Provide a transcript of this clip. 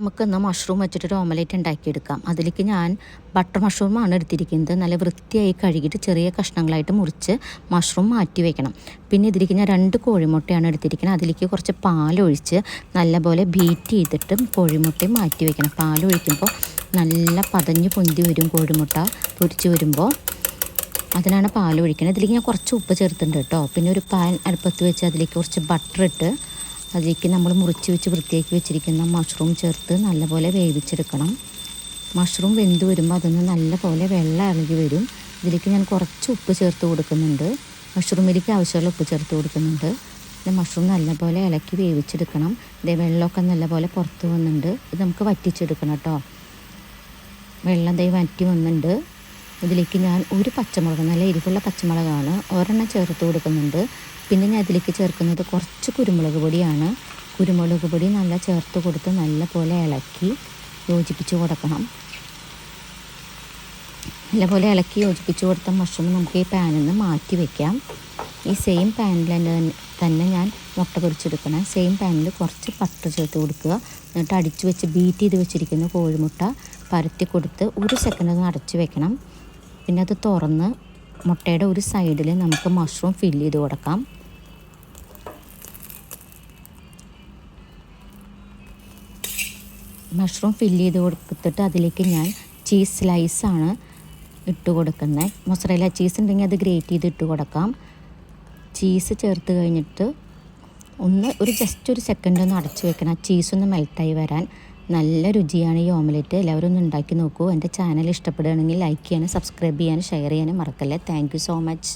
നമുക്കിന്ന് മഷ്റൂം വെച്ചിട്ടൊരു ഓമലേറ്റ് ഉണ്ടാക്കിയെടുക്കാം. അതിലേക്ക് ഞാൻ ബട്ടർ മഷ്റൂമാണ് എടുത്തിരിക്കുന്നത്. നല്ല വൃത്തിയായി കഴുകിയിട്ട് ചെറിയ കഷ്ണങ്ങളായിട്ട് മുറിച്ച് മഷ്റൂം മാറ്റി വയ്ക്കണം. പിന്നെ ഇതിലേക്ക് ഞാൻ 2 കോഴിമുട്ടയാണ് എടുത്തിരിക്കുന്നത്. അതിലേക്ക് കുറച്ച് പാലൊഴിച്ച് നല്ലപോലെ ബീറ്റ് ചെയ്തിട്ട് കോഴിമുട്ടയും മാറ്റി വയ്ക്കണം. പാലൊഴിക്കുമ്പോൾ നല്ല പതഞ്ഞ് പൊന്തി വരും കോഴിമുട്ട പൊരിച്ച് വരുമ്പോൾ. അതിനാണ് പാലൊഴിക്കുന്നത്. ഇതിലേക്ക് ഞാൻ കുറച്ച് ഉപ്പ് ചേർത്തിട്ടുണ്ട് കേട്ടോ. പിന്നെ ഒരു പാൻ അടുപ്പത്ത് വെച്ച് അതിലേക്ക് കുറച്ച് ബട്ടർ ഇട്ട് അതിലേക്ക് നമ്മൾ മുറിച്ച് വെച്ച് വൃത്തിയാക്കി വെച്ചിരിക്കുന്ന മഷ്റൂം ചേർത്ത് നല്ലപോലെ വേവിച്ചെടുക്കണം. മഷ്റൂം വെന്ത് വരുമ്പോൾ അതിന് നല്ലപോലെ വെള്ളം ഇറങ്ങി വരും. ഇതിലേക്ക് ഞാൻ കുറച്ച് ഉപ്പ് ചേർത്ത് കൊടുക്കുന്നുണ്ട്. മഷ്റൂമിലേക്ക് ആവശ്യമുള്ള ഉപ്പ് ചേർത്ത് കൊടുക്കുന്നുണ്ട്. പിന്നെ മഷ്റൂം നല്ലപോലെ ഇളക്കി വേവിച്ചെടുക്കണം. ഇതേ വെള്ളമൊക്കെ നല്ലപോലെ പുറത്ത് വന്നിട്ടുണ്ട്. ഇത് നമുക്ക് വറ്റിച്ചെടുക്കണം കേട്ടോ. വെള്ളം ദേ വറ്റി വന്നിട്ടുണ്ട്. ഇതിലേക്ക് ഞാൻ ഒരു പച്ചമുളക്, നല്ല എരിവുള്ള പച്ചമുളകാണ്, ഒരെണ്ണം ചേർത്ത് കൊടുക്കുന്നുണ്ട്. പിന്നെ ഞാൻ ഇതിലേക്ക് ചേർക്കുന്നത് കുറച്ച് കുരുമുളക് പൊടിയാണ്. കുരുമുളക് പൊടി നല്ല ചേർത്ത് കൊടുത്ത് നല്ലപോലെ ഇളക്കി യോജിപ്പിച്ച് കൊടുക്കണം. നല്ലപോലെ ഇളക്കി യോജിപ്പിച്ച് കൊടുത്ത മഷ്റൂം നമുക്ക് ഈ പാനിൽ നിന്ന് മാറ്റി വയ്ക്കാം. ഈ സെയിം പാനിൽ തന്നെ ഞാൻ മുട്ട പൊരിച്ചെടുക്കണം. സെയിം പാനിൽ കുറച്ച് ബട്ടർ ചേർത്ത് കൊടുക്കുക. എന്നിട്ട് അടിച്ച് വെച്ച് ബീറ്റ് ചെയ്ത് വെച്ചിരിക്കുന്ന കോഴിമുട്ട പരത്തി കൊടുത്ത് 1 സെക്കൻഡ് ഒന്ന് അടച്ച് വെക്കണം. പിന്നെ അത് തുറന്ന് മുട്ടയുടെ ഒരു സൈഡിൽ നമുക്ക് മഷ്റൂം ഫില്ല് ചെയ്ത് കൊടുക്കാം. മഷ്റൂം ഫില്ല് ചെയ്ത് കൊടുത്തിട്ട് അതിലേക്ക് ഞാൻ ചീസ് സ്ലൈസാണ് ഇട്ട് കൊടുക്കുന്നത്. മൊസറേല ചീസ് ഉണ്ടെങ്കിൽ അത് ഗ്രേറ്റ് ചെയ്ത് ഇട്ട് കൊടുക്കാം. ചീസ് ചേർത്ത് കഴിഞ്ഞിട്ട് ജസ്റ്റ് ഒരു സെക്കൻഡ് ഒന്ന് അടച്ച് വെക്കണം. ചീസൊന്ന് മെൽറ്റായി വരാൻ. നല്ല രുചിയാണ് ഈ ഓമലേറ്റ്. എല്ലാവരും ഒന്ന് ഉണ്ടാക്കി നോക്കൂ. എൻ്റെ ചാനൽ ഇഷ്ടപ്പെടുകയാണെങ്കിൽ ലൈക്ക് ചെയ്യാനും സബ്സ്ക്രൈബ് ചെയ്യാനും ഷെയർ ചെയ്യാനും മറക്കല്ലേ. Thank you so much.